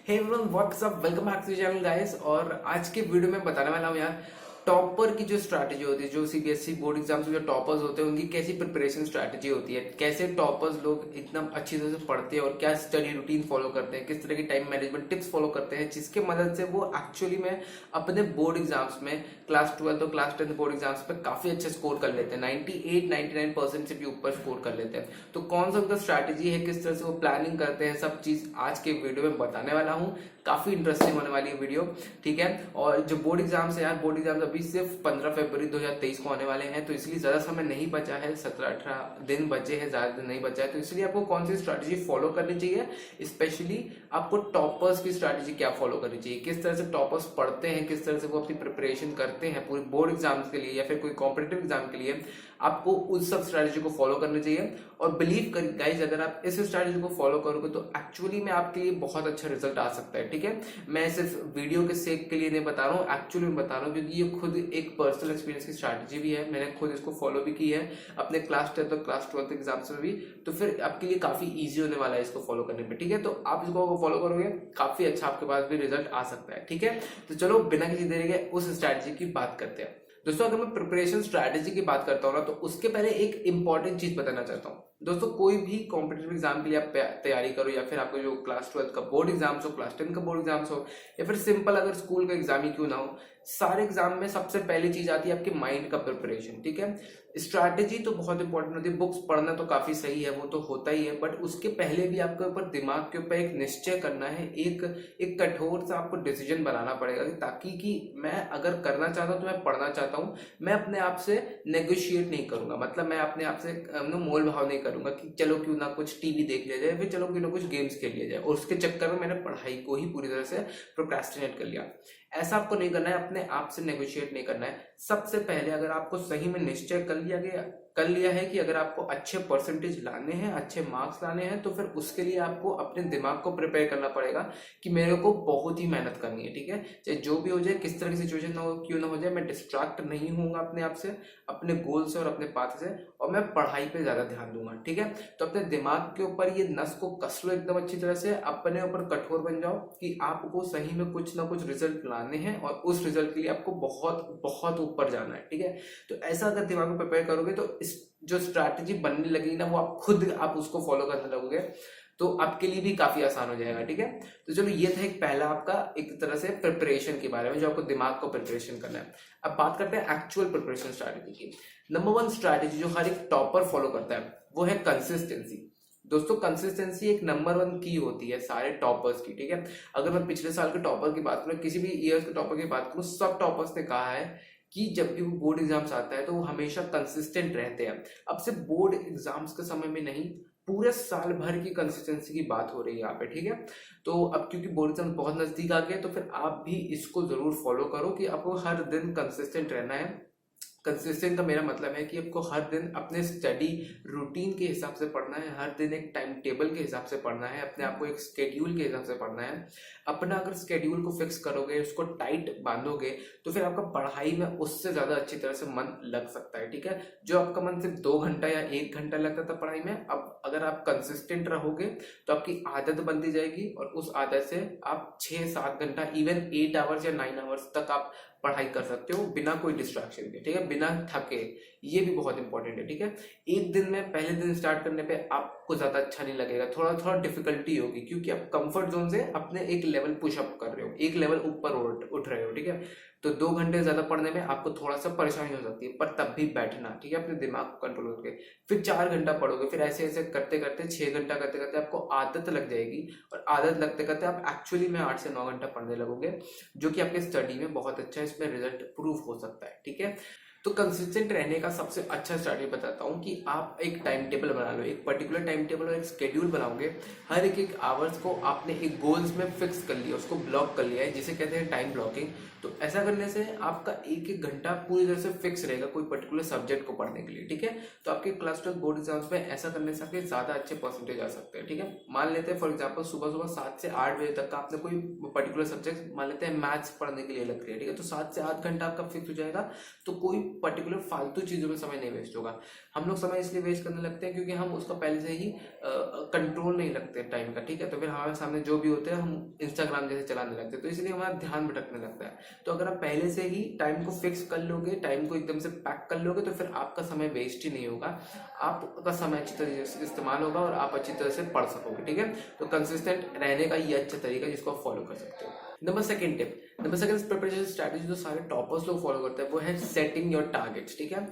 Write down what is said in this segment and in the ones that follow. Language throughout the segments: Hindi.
Hey everyone what's up, welcome back to channel guys. और आज के वीडियो में बताने वाला हूँ यार, टॉपर की जो स्ट्रैटेजी होती है, जो सीबीएसई बोर्ड एग्जाम्स में जो टॉपर्स होते हैं उनकी कैसी प्रिपरेशन स्ट्रैटेजी होती है, कैसे टॉपर्स लोग इतना अच्छी तरह से पढ़ते हैं और क्या स्टडी रूटीन फॉलो करते हैं, किस तरह की टाइम मैनेजमेंट टिप्स फॉलो करते हैं जिसके मदद से वो एक्चुअली में अपने बोर्ड एग्जाम्स में क्लास 12 और क्लास 10 बोर्ड एग्जाम्स पे काफी अच्छे स्कोर कर लेते हैं। 98-99% से भी ऊपर स्कोर कर लेते हैं। तो कौन सा उनका स्ट्रैटेजी है, किस तरह से वो प्लानिंग करते हैं, सब चीज आज के वीडियो में बताने वाला हूँ। काफी इंटरेस्टिंग होने वाली है वीडियो, ठीक है। और जो बोर्ड एग्जाम्स है यार, बोर्ड एग्जाम्स अभी सिर्फ 15 फरवरी 2023 को आने वाले हैं, तो इसलिए ज्यादा समय नहीं बचा है, 17-18 दिन बचे हैं, ज्यादा दिन नहीं बचा है। तो इसलिए आपको कौन सी स्ट्रैटेजी फॉलो करनी चाहिए, स्पेशली आपको टॉपर्स की स्ट्रैटेजी क्या फॉलो करनी चाहिए, किस तरह से टॉपर्स पढ़ते हैं, किस तरह से वो अपनी प्रिपरेशन करते हैं पूरे बोर्ड एग्जाम्स के लिए या फिर कोई कॉम्पिटेटिव एग्जाम के लिए, आपको उस सब स्ट्रैटेजी को फॉलो करनी चाहिए। और बिलीव कर गाइज, अगर आप इस स्ट्रैटेजी को फॉलो करोगे तो एक्चुअली में आपके लिए बहुत अच्छा रिजल्ट आ सकता है, ठीक है। मैं सिर्फ वीडियो के सेक के लिए नहीं बता रहा हूँ, एक्चुअली में बता रहा हूँ, क्योंकि ये खुद एक पर्सनल एक्सपीरियंस की स्ट्रैटेजी भी है। मैंने खुद इसको फॉलो भी की है अपने क्लास 10 और क्लास 12 एग्जाम्स में भी। तो फिर आपके लिए काफी ईजी होने वाला है इसको फॉलो करने में, ठीक है। तो आप इसको फॉलो करोगे, काफी अच्छा आपके पास भी रिजल्ट आ सकता है, ठीक है। तो चलो बिना किसी देरी के उस स्ट्रैटेजी की बात करते हैं। दोस्तों, अगर मैं प्रिपरेशन स्ट्रैटेजी की बात करता हूँ ना, तो उसके पहले एक इंपॉर्टेंट चीज बताना चाहता हूँ। दोस्तों, कोई भी कॉम्पिटेटिव एग्जाम के लिए आप तैयारी करो, या फिर आपको जो क्लास 12 का बोर्ड एग्जाम्स हो, क्लास 10 का बोर्ड एग्जाम्स हो, या फिर सिंपल अगर स्कूल का एग्जाम ही क्यों ना हो, सारे एग्जाम में सबसे पहली चीज आती है आपके माइंड का प्रिपरेशन, ठीक है। स्ट्रैटेजी तो बहुत इंपॉर्टेंट होती है, बुक्स पढ़ना तो काफी सही है, वो तो होता ही है, बट उसके पहले भी आपके ऊपर दिमाग के ऊपर एक निश्चय करना है, एक कठोर सा आपको डिसीजन बनाना पड़ेगा, ताकि कि मैं अगर करना चाहता हूँ तो मैं पढ़ना चाहता हूँ, मैं अपने आप से नेगोशिएट नहीं करूंगा, मतलब मैं अपने आप से मोल भाव नहीं करूंगा कि चलो क्यों ना कुछ टीवी देख लिया जाए, फिर चलो क्यों ना कुछ गेम्स खेल लिया जाए, और उसके चक्कर में मैंने पढ़ाई को ही पूरी तरह से प्रोक्रेस्टिनेट कर लिया। ऐसा आपको नहीं करना है, अपने आप से नेगोशिएट नहीं करना है। सबसे पहले अगर आपको सही में निश्चय कर लिया है कि अगर आपको अच्छे परसेंटेज लाने हैं, अच्छे मार्क्स लाने हैं, तो फिर उसके लिए आपको अपने दिमाग को प्रिपेयर करना पड़ेगा कि मेरे को बहुत ही मेहनत करनी है, ठीक है। चाहे जो भी हो जाए, किस तरह की सिचुएशन ना हो, क्यों ना हो जाए, मैं डिस्ट्रैक्ट नहीं होऊंगा अपने आप से, अपने गोल से और अपने पाथ से, और मैं पढ़ाई पे ज्यादा ध्यान दूंगा, ठीक है। तो अपने दिमाग के ऊपर ये नस को कस लो एकदम अच्छी तरह से, अपने ऊपर कठोर बन जाओ कि आपको सही में कुछ ना कुछ रिजल्ट लाने हैं, और उस रिजल्ट के लिए आपको बहुत बहुत ऊपर जाना है, ठीक है। तो ऐसा अगर दिमाग में प्रिपेयर करोगे तो इस जो स्ट्रैटेजी बनने लगेगी ना, वो आप उसको फॉलो करने लगोगे, तो आपके लिए भी काफी आसान हो जाएगा, ठीक है। तो चलो, ये था एक पहला आपका एक तरह से प्रिपरेशन के बारे में, जो आपको दिमाग को प्रिपरेशन करना है। अब बात करते हैं एक्चुअल प्रिपरेशन स्ट्रैटेजी की। नंबर 1 स्ट्रैटेजी जो हर एक टॉपर फॉलो करता है, वो है कंसिस्टेंसी। दोस्तों, कंसिस्टेंसी एक नंबर 1 की होती है सारे टॉपर्स की, ठीक है। अगर मैं पिछले साल के टॉपर की बात करूं, किसी भी ईयर के टॉपर की बात करूं, सब टॉपर्स ने कहा है कि जब भी वो बोर्ड एग्जाम्स आता है तो वो हमेशा कंसिस्टेंट रहते हैं। अब सिर्फ बोर्ड एग्जाम्स के समय में नहीं, पूरे साल भर की कंसिस्टेंसी की बात हो रही है यहाँ पे, ठीक है। तो अब क्योंकि बोर्ड एग्जाम बहुत नजदीक आ गए, तो फिर आप भी इसको जरूर फॉलो करो कि आपको हर दिन कंसिस्टेंट रहना है। कंसिस्टेंट का मेरा मतलब है कि आपको हर दिन अपने स्टडी रूटीन के हिसाब से पढ़ना है, हर दिन एक टाइम टेबल के हिसाब से पढ़ना है, अपने आप को एक स्केड्यूल के हिसाब से पढ़ना है। अपना अगर स्केड्यूल को फिक्स करोगे, उसको टाइट बांधोगे, तो फिर आपका पढ़ाई में उससे ज्यादा अच्छी तरह से मन लग सकता है, ठीक है। जो आपका मन सिर्फ 2 घंटा या 1 घंटा लगता था पढ़ाई में, अब अगर आप कंसिस्टेंट रहोगे तो आपकी आदत बनती जाएगी, और उस आदत से आप 6-7 घंटा, इवन 8 आवर्स या 9 आवर्स तक आप पढ़ाई कर सकते हो बिना कोई डिस्ट्रैक्शन के, ठीक है, बिना थके। ये भी बहुत इंपॉर्टेंट है, ठीक है। एक दिन में, पहले दिन स्टार्ट करने पे आपको ज्यादा अच्छा नहीं लगेगा, थोड़ा थोड़ा डिफिकल्टी होगी, क्योंकि आप कंफर्ट जोन से अपने एक लेवल पुशअप कर रहे हो, एक लेवल ऊपर उठ रहे हो, ठीक है। तो 2 घंटे ज्यादा पढ़ने में आपको थोड़ा सा परेशानी हो सकती है, पर तब भी बैठना, ठीक है, अपने दिमाग को कंट्रोल करके। फिर 4 घंटा पढ़ोगे, फिर ऐसे ऐसे करते करते 6 घंटा करते करते आपको आदत लग जाएगी, और आदत लगते करते आप एक्चुअली में 8 से 9 घंटा पढ़ने लगोगे, जो कि आपके स्टडी में बहुत अच्छा, इसमें रिजल्ट प्रूफ हो सकता है, ठीक है। तो कंसिस्टेंट रहने का सबसे अच्छा स्ट्रैटेजी बताता हूँ कि आप एक टाइम टेबल बना लो, एक पर्टिकुलर टाइम टेबल और एक स्केड्यूल बनाओगे। हर एक आवर्स को आपने एक गोल्स में फिक्स कर लिया, उसको ब्लॉक कर लिया है, जिसे कहते हैं टाइम ब्लॉकिंग। तो ऐसा करने से आपका एक एक घंटा पूरी तरह से फिक्स रहेगा कोई पर्टिकुलर सब्जेक्ट को पढ़ने के लिए, ठीक है। तो आपके क्लास 12 बोर्ड एग्जाम्स में ऐसा करने से आपके ज्यादा अच्छे परसेंटेज आ सकते हैं, ठीक है। मान लेते हैं फॉर एग्जाम्पल सुबह सुबह 7 से 8 बजे तक का आपने कोई पर्टिकुलर सब्जेक्ट, मान लेते हैं मैथ्स पढ़ने के लिए लग रही है, ठीक है। तो 7 से 8 घंटा आपका फिक्स हो जाएगा, तो कोई पर्टिकुलर फालतू चीज़ों में समय नहीं वेस्ट होगा। हम लोग समय इसलिए वेस्ट करने लगते हैं क्योंकि हम उसका पहले से ही कंट्रोल नहीं रखते टाइम का, ठीक है। तो फिर हमारे सामने जो भी होते हैं हम इंस्टाग्राम जैसे चलाने लगते हैं, तो इसलिए हमारा ध्यान भटकने लगता है। तो अगर आप पहले से ही टाइम को फिक्स कर लोगे, टाइम को एकदम से पैक कर लोगे, तो फिर आपका समय वेस्ट ही नहीं होगा, आपका समय अच्छी तरीके से इस्तेमाल होगा और आप अच्छी तरह से पढ़ सकोगे, ठीक है। तो कंसिस्टेंट रहने का ये अच्छा तरीका है जिसको आप फॉलो कर सकते हो। नंबर सेकंड प्रिपरेशन स्ट्रैटेजी जो सारे टॉपर्स लोग फॉलो करते हैं वो है सेटिंग योर टारगेट्स, ठीक है।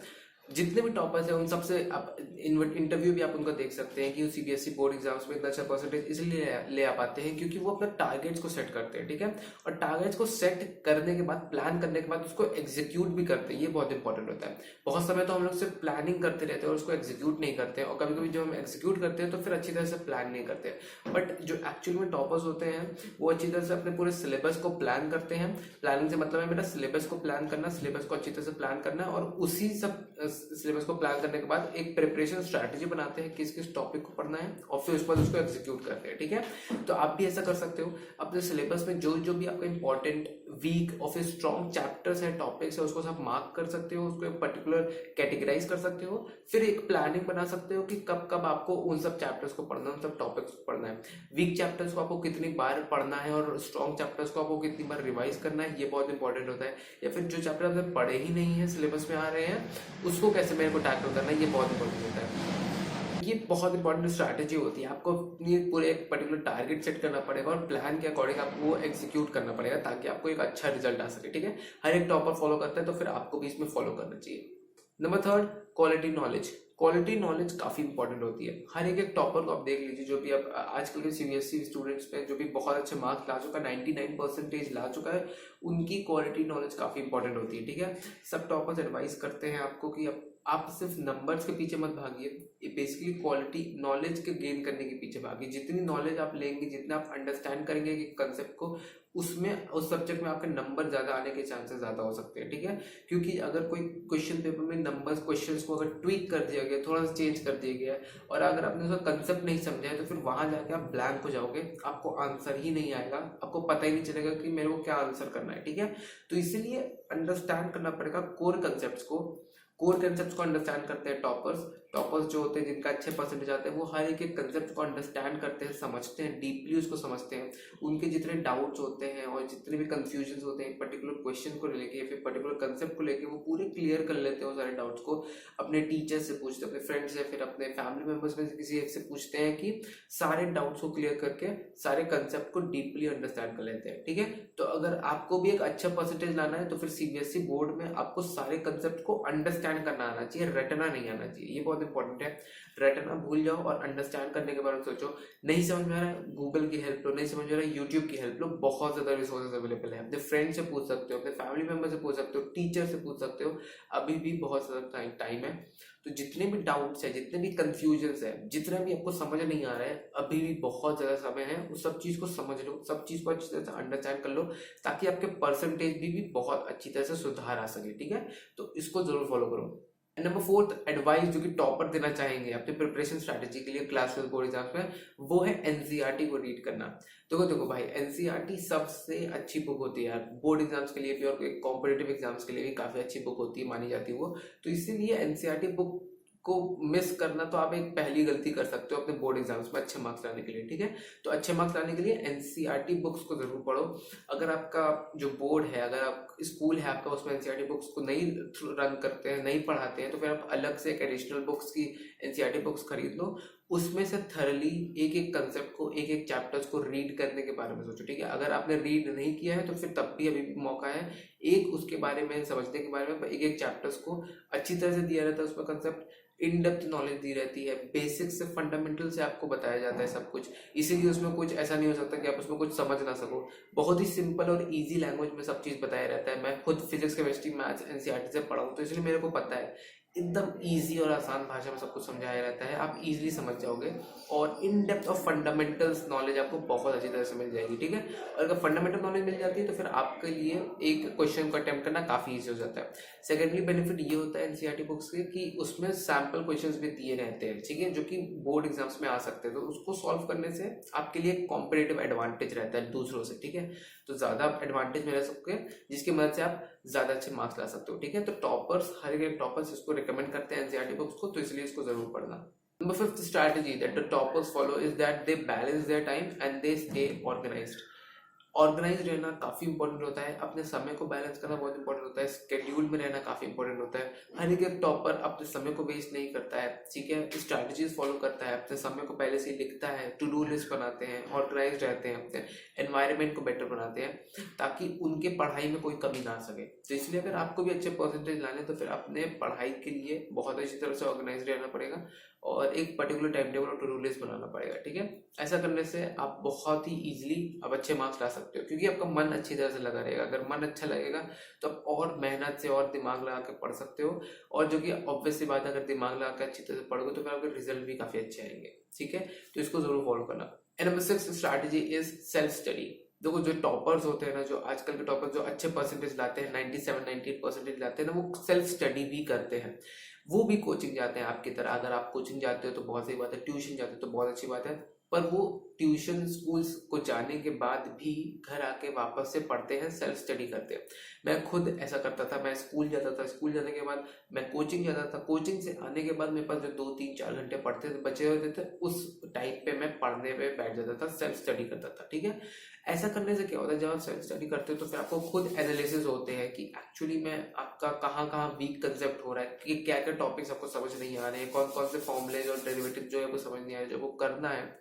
जितने भी टॉपर्स हैं उन सबसे आप इंटरव्यू भी आप उनका देख सकते हैं कि सीबीएसई बोर्ड एग्जाम्स में इतना अच्छा परसेंटेज इसलिए ले आ पाते हैं क्योंकि वो अपने टारगेट्स को सेट करते हैं, ठीक है। और टारगेट्स को सेट करने के बाद, प्लान करने के बाद उसको एग्जीक्यूट भी करते हैं, ये बहुत इंपॉर्टेंट होता है। बहुत समय तो हम लोग सिर्फ प्लानिंग करते रहते हैं और उसको एग्जीक्यूट नहीं करते हैं, और कभी कभी जब हम एग्जीक्यूट करते हैं तो फिर अच्छी तरह से प्लान नहीं करते हैं। बट जो एक्चुअल में टॉपर्स होते हैं वो अच्छी तरह से अपने पूरे सिलेबस को प्लान करते हैं। प्लानिंग से मतलब है मेरा सिलेबस को प्लान करना, सिलेबस को अच्छी तरह से प्लान करना, और उसी सब सिलेबस को प्लान करने के बाद एक प्रिपरेशन स्ट्रैटेजी बनाते हैं किस किस टॉपिक को पढ़ना है और फिर उस पर उसको एग्जीक्यूट करते हैं, ठीक है। तो आप भी ऐसा कर सकते हो अपने सिलेबस में जो जो भी आपका इंपॉर्टेंट वीक और फिर स्ट्रॉन्ग चैप्टर्स हैं, टॉपिक्स है, उसको आप मार्क कर सकते हो, उसको एक पर्टिकुलर कैटेगराइज कर सकते हो। फिर एक प्लानिंग बना सकते हो कि कब कब आपको उन सब चैप्टर्स को पढ़ना है, उन सब टॉपिक्स को पढ़ना है। वीक चैप्टर्स को आपको कितनी बार पढ़ना है और स्ट्रॉन्ग चैप्टर्स को आपको कितनी बार रिवाइज करना है, ये बहुत इंपॉर्टेंट होता है। या फिर जो चैप्टर आपने पढ़े ही नहीं है, सिलेबस में आ रहे हैं, उसको कैसे मेरे को टैकल करना है, ये बहुत इंपॉर्टेंट होता है। ये बहुत इंपॉर्टेंट स्ट्रैटेजी होती है। आपको अपनी पूरे एक पर्टिकुलर टारगेट सेट करना पड़ेगा और प्लान के अकॉर्डिंग आपको वो एग्जीक्यूट करना पड़ेगा ताकि आपको एक अच्छा रिजल्ट आ सके, ठीक है। हर एक टॉपर फॉलो करता है तो फिर आपको भी इसमें फॉलो करना चाहिए। Number third, quality knowledge. Quality knowledge काफी इंपॉर्टेंट होती है। हर एक टॉपर को आप देख लीजिए, जो भी आप आजकल के सीबीएसई स्टूडेंट्स में जो भी बहुत अच्छे मार्क्स ला चुका है, 99% ला चुका है, उनकी क्वालिटी नॉलेज काफी इंपॉर्टेंट होती है, ठीक है। सब टॉपर्स एडवाइस करते हैं आपको कि आप सिर्फ नंबर्स के पीछे मत भागिए, ये बेसिकली क्वालिटी नॉलेज के गेन करने के पीछे भागिए। जितनी नॉलेज आप लेंगे, जितना आप अंडरस्टैंड करेंगे कि कंसेप्ट को, उसमें उस सब्जेक्ट में आपके नंबर ज्यादा आने के चांसेस ज्यादा हो सकते हैं, ठीक है। क्योंकि अगर कोई क्वेश्चन पेपर में नंबर्स क्वेश्चंस को अगर ट्वीक कर दिया गया, थोड़ा सा चेंज कर दिया गया और अगर आपने उसका कंसेप्ट नहीं समझा है तो फिर वहां जाके आप ब्लैंक हो जाओगे, आपको आंसर ही नहीं आएगा, आपको पता ही नहीं चलेगा कि मेरे को क्या आंसर करना है, ठीक है। तो इसीलिए अंडरस्टैंड करना पड़ेगा कोर कंसेप्ट को अंडरस्टैंड करते हैं टॉपर्स जो होते हैं, जिनका अच्छे परसेंटेज आते हैं, वो हर एक कंसेप्ट को अंडरस्टैंड करते हैं, समझते हैं, डीपली उसको समझते हैं। उनके जितने डाउट्स होते हैं और जितने भी कंफ्यूजन होते हैं पर्टिकुलर क्वेश्चन को लेके या फिर पर्टिकुलर कंसेप्ट को लेके, वो पूरे क्लियर कर लेते हैं। वो सारे डाउट्स को अपने टीचर से पूछते हैं, अपने फ्रेंड्स से, फिर अपने फैमिली मेम्बर्स में से किसी एक से पूछते हैं कि सारे डाउट्स को क्लियर करके सारे कंसेप्ट को डीपली अंडरस्टैंड कर लेते हैं, ठीक है। तो अगर आपको भी एक अच्छा परसेंटेज लाना है तो फिर सीबीएसई बोर्ड में आपको सारे कंसेप्ट को अंडरस्टैंड करना आना चाहिए, रटना नहीं आना चाहिए। ये बहुत इंपॉर्टेंट है। रटना भूल जाओ और अंडरस्टैंड करने के बारे में सोचो। नहीं समझ में आ रहा है, गूगल की हेल्प लो, नहीं समझ में आ रहा है, यूट्यूब की हेल्प लो, बहुत ज्यादा रिसोर्सेज अवेलेबल है। अपने फ्रेंड से पूछ सकते हो, अपने फैमिली मेंबर से पूछ सकते हो, टीचर से पूछ सकते हो, अभी भी बहुत ज्यादा टाइम है। तो जितने भी डाउट्स है, जितने भी कंफ्यूजन है, जितना भी आपको समझ नहीं आ रहा है, अभी भी बहुत ज्यादा समय है। उस सब चीज को समझ लो, सब चीज को अच्छी तरह से अंडरस्टैंड कर लो ताकि आपके परसेंटेज भी बहुत अच्छी तरह से सुधार आ सके, ठीक है। तो इसको जरूर फॉलो करो। नंबर फोर्थ एडवाइस जो कि टॉपर देना चाहेंगे अपने प्रिपरेशन स्ट्रैटेजी के लिए क्लास 12 बोर्ड एग्जाम्स में, वो है एनसीईआरटी को रीड करना। देखो भाई, एनसीईआरटी सबसे अच्छी बुक होती है यार, बोर्ड एग्जाम्स के लिए भी और कॉम्पिटेटिव एग्जाम्स के लिए भी काफी अच्छी बुक होती है, मानी जाती है वो। तो इसीलिए एनसीईआरटी बुक को मिस करना तो आप एक पहली गलती कर सकते हो अपने बोर्ड एग्जाम्स में अच्छे मार्क्स लाने के लिए, ठीक है। तो अच्छे मार्क्स लाने के लिए एनसीईआरटी बुक्स को जरूर पढ़ो। अगर आपका जो बोर्ड है, अगर आप स्कूल है आपका, उसमें एनसीईआरटी बुक्स को नहीं रन करते हैं, नहीं पढ़ाते हैं, तो फिर आप अलग से एक एडिशनल बुक्स की एनसीईआरटी बुक्स खरीद लो। उसमें से थरली एक एक कंसेप्ट को, एक एक चैप्टर्स को रीड करने के बारे में सोचो, ठीक है। अगर आपने रीड नहीं किया है तो फिर तब भी अभी भी मौका है, एक उसके बारे में समझने के बारे में, एक एक चैप्टर्स को अच्छी तरह से दिया रहता है, उसमें कंसेप्ट इन डेप्थ नॉलेज दी रहती है, बेसिक से फंडामेंटल से आपको बताया जाता है सब कुछ। इसीलिए उसमें कुछ ऐसा नहीं हो सकता कि आप उसमें कुछ समझ ना सको। बहुत ही सिंपल और इजी लैंग्वेज में सब चीज बताया रहता है। मैं खुद फिजिक्स केमिस्ट्री मैथ्स एनसीईआरटी से पढ़ा हूँ, तो इसलिए मेरे को पता है एकदम इजी और आसान भाषा में सब कुछ समझाया रहता है, आप इजीली समझ जाओगे और in depth of fundamentals knowledge आपको बहुत अच्छी तरह से मिल जाएगी, ठीक है। और अगर फंडामेंटल नॉलेज मिल जाती है तो फिर आपके लिए एक क्वेश्चन को अटेम्प्ट करना काफ़ी ईजी हो जाता है। सेकेंडली बेनिफिट ये होता है एनसीईआरटी बुक्स के कि उसमें सैम्पल क्वेश्चंस भी दिए रहते हैं, ठीक है, जो कि बोर्ड एग्जाम्स में आ सकते हैं, तो उसको सॉल्व करने से आपके लिए कॉम्पिटेटिव एडवांटेज रहता है दूसरों से, ठीक है। तो ज़्यादा एडवांटेज में रह सकते हैं जिसकी मदद से आप ज़्यादा अच्छे मार्क्स ला सकते हो, ठीक है। तो टॉपर्स, हर एक टॉपर्स इसको रिकमेंड करते हैं एनसीईआरटी बुक्स को, तो इसलिए इसको जरूर पढ़ना। Number fifth strategy that the toppers follow is that they balance their time and they stay organized. Organise रहना काफ़ी इंपॉर्टेंट होता है, अपने समय को बैलेंस करना बहुत इंपॉर्टेंट होता है, स्केड्यूल में रहना काफ़ी इंपॉर्टेंट होता है। हर एक टॉपर अपने समय को वेस्ट नहीं करता है, ठीक है, स्ट्रैटेजीज फॉलो करता है, अपने समय को पहले से ही लिखता है, टू डू लिस्ट बनाते हैं, ऑर्गेनाइज रहते हैं, अपने एनवायरनमेंट को बेटर बनाते हैं ताकि उनके पढ़ाई में कोई कमी ना आ सके। तो इसलिए अगर आपको भी अच्छे परसेंटेज लाने तो फिर अपने पढ़ाई के लिए बहुत अच्छी तरह से ऑर्गेनाइज रहना पड़ेगा और एक पर्टिकुलर टाइम टेबल और टू डू लिस्ट बनाना पड़ेगा, ठीक है। ऐसा करने से आप बहुत ही इजीली अब अच्छे मार्क्स ला सकते हो क्योंकि आपका मन अच्छी तरह से लगा रहेगा। अगर मन अच्छा लगेगा तो आप और मेहनत से और दिमाग लगा के पढ़ सकते हो, और जो कि ऑब्वियस सी बात है, अगर दिमाग लगा के अच्छी तरह से पढ़ोगे तो फिर आपके रिजल्ट भी काफ़ी अच्छे आएंगे, ठीक है। तो इसको जरूर फॉलो करना। And number 6 strategy is self study. देखो जो टॉपर्स होते हैं ना, जो आजकल के टॉपर्स जो अच्छे परसेंटेज लाते हैं, 97-98 परसेंटेज लाते हैं ना, वो सेल्फ स्टडी भी करते हैं, वो भी कोचिंग जाते हैं आपकी तरह। अगर आप कोचिंग जाते हो तो बहुत सही बात है, ट्यूशन जाते हो तो बहुत अच्छी बात है, पर वो ट्यूशन स्कूल्स को जाने के बाद भी घर आके वापस से पढ़ते हैं, सेल्फ स्टडी करते हैं। मैं खुद ऐसा करता था, मैं स्कूल जाता था, स्कूल जाने के बाद मैं कोचिंग जाता था, कोचिंग से आने के बाद मेरे पास जो 2-3-4 घंटे पढ़ते थे बचे होते थे, उस टाइम पे मैं पढ़ने पे बैठ जाता था, सेल्फ स्टडी करता था, ठीक है। ऐसा करने से क्या होता है, जब आप सेल्फ स्टडी करते हो तो फिर आपको खुद एनालिसिस होते हैं कि एक्चुअली में आपका कहाँ कहाँ वीक कंसेप्ट हो रहा है, कि क्या क्या टॉपिक्स आपको समझ नहीं आ रहे हैं, कौन कौन से फॉर्मुलेज और डेरिवेटिव जो है वो समझ नहीं आ रहे, जो वो करना है,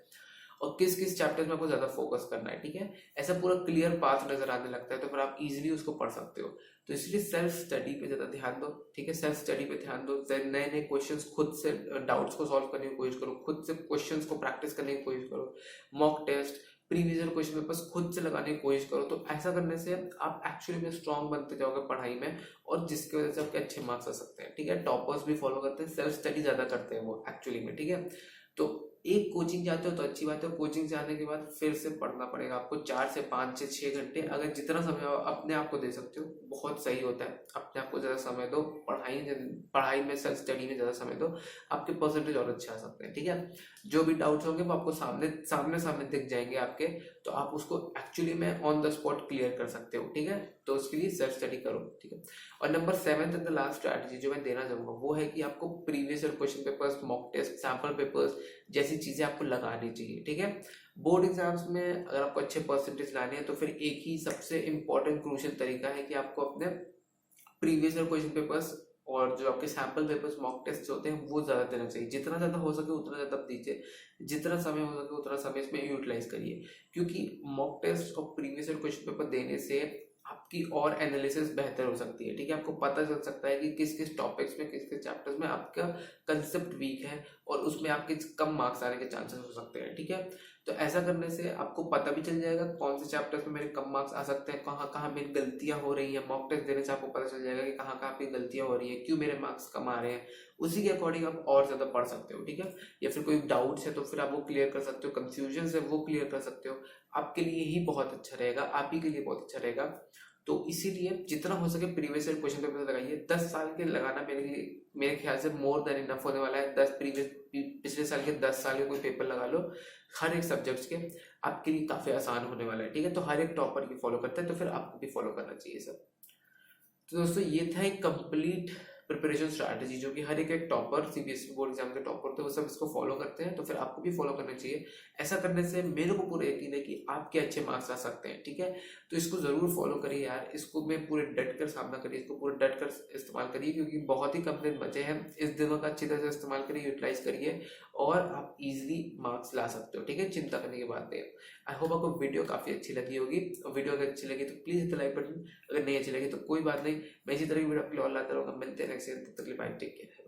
और किस किस चैप्टर्स में आपको ज़्यादा फोकस करना है, ठीक है। ऐसा पूरा क्लियर पाथ नजर आने लगता है तो फिर आप इजीली उसको पढ़ सकते हो। तो इसलिए सेल्फ स्टडी पे ज़्यादा ध्यान दो, ठीक है, सेल्फ स्टडी पे ध्यान दो। नए नए क्वेश्चंस खुद से, डाउट्स को सॉल्व करने की कोशिश करो, खुद से क्वेश्चंस को प्रैक्टिस करने की कोशिश करो, mock test, previous year question papers खुद से लगाने की कोशिश करो। तो ऐसा करने से आप एक्चुअली में स्ट्रांग बनते जाओगे पढ़ाई में, और जिसकी वजह से आपके अच्छे मार्क्स आ सकते हैं, ठीक है। टॉपर्स भी फॉलो करते हैं, सेल्फ स्टडी ज़्यादा करते हैं वो एक्चुअली में, ठीक है। तो एक कोचिंग जाते हो तो अच्छी बात है, कोचिंग से आने के बाद फिर से पढ़ना पड़ेगा आपको 4 से 5 से 6 घंटे, अगर जितना समय अपने आप को दे सकते हो बहुत सही होता है। अपने आप को ज़्यादा समय दो, पढ़ाई में, सेल्फ स्टडी में ज़्यादा समय दो, आपके परसेंटेज और अच्छे आ सकते हैं, ठीक है। जो भी डाउट्स होंगे वो आपको सामने सामने सामने दिख जाएंगे आपके, तो आप उसको एक्चुअली में ऑन द स्पॉट क्लियर कर सकते हो, ठीक है। तो उसके लिए सेल्फ स्टडी करो, ठीक है। और number 7 and the last strategy जो मैं देना चाहूँगा वो है कि आपको previous year question papers, mock test, sample papers जैसी चीज़ें आपको लगानी चाहिए, ठीक है। बोर्ड एग्जाम्स में अगर आपको अच्छे परसेंटेज लाने हैं तो फिर एक ही सबसे इंपॉर्टेंट क्रूशियल तरीका है कि आपको अपने प्रीवियस ईयर क्वेश्चन पेपर्स और जो आपके सैम्पल पेपर्स, मॉक टेस्ट होते हैं वो ज़्यादा देना चाहिए। जितना ज़्यादा हो सके उतना ज़्यादा दीजिए, जितना समय हो सके उतना समय इसमें यूटिलाइज करिए, क्योंकि मॉक टेस्ट और प्रीवियस ईयर क्वेश्चन पेपर देने से आपकी और एनालिसिस बेहतर हो सकती है, ठीक है। आपको पता चल सकता है कि किस किस टॉपिक्स में, किस किस चैप्टर्स में आपका कंसेप्ट वीक है और उसमें आपके कम मार्क्स आने के चांसेस हो सकते हैं, ठीक है। तो ऐसा करने से आपको पता भी चल जाएगा कौन से चैप्टर्स में मेरे कम मार्क्स आ सकते हैं, कहाँ कहाँ मेरी गलतियाँ हो रही हैं। मॉक टेस्ट देने से आपको पता चल जाएगा कि कहाँ कहाँ आपकी गलतियाँ हो रही है, क्यों मेरे मार्क्स कम आ रहे हैं। उसी के अकॉर्डिंग आप और ज़्यादा पढ़ सकते हो, ठीक है। या फिर कोई डाउट्स है तो फिर आप वो क्लियर कर सकते हो, कंफ्यूजन है वो क्लियर कर सकते हो। आपके लिए ही बहुत अच्छा रहेगा, आप ही के लिए बहुत अच्छा रहेगा। तो इसीलिए जितना हो सके प्रीवियस ईयर क्वेश्चन पेपर लगाइए। 10 साल के लगाना मेरे ख्याल से मोर देन इनफ होने वाला है। पिछले साल के 10 साल के कोई पेपर लगा लो हर एक सब्जेक्ट्स के, आपके लिए काफ़ी आसान होने वाला है, ठीक है। तो हर एक टॉपर की फॉलो करता है तो फिर आपको भी फॉलो करना चाहिए सब। तो दोस्तों ये था एक कंप्लीट प्रिपरेशन स्ट्रैटेजी जो कि हर एक टॉपर, सीबीएसई बोर्ड एग्जाम के टॉपर होते हैं वो सब इसको फॉलो करते हैं, तो फिर आपको भी फॉलो करना चाहिए। ऐसा करने से मेरे को पूरा यकीन है कि आपके अच्छे मार्क्स आ सकते हैं, ठीक है। तो इसको जरूर फॉलो करिए यार, इसको मैं पूरे डट कर सामना करिए, इसको पूरे डट कर इस्तेमाल करिए, क्योंकि बहुत ही कम दिन बचे हैं। इस दिनों का अच्छी तरह से इस्तेमाल करिए, यूटिलाइज करिए और आप इजिली मार्क्स ला सकते हो, ठीक है। चिंता करने की बात नहीं है। आई होप आपको वीडियो काफ़ी अच्छी लगी होगी। वीडियो अगर अच्छी लगी तो प्लीज़ हिट लाइक बटन, अगर नहीं अच्छी लगी तो कोई बात नहीं, मैं इसी तरह की वीडियो आपके लिए और लाता रहूँगा। मिलते हैं नेक्स्ट, तब तक के लिए बाय, टेक केयर।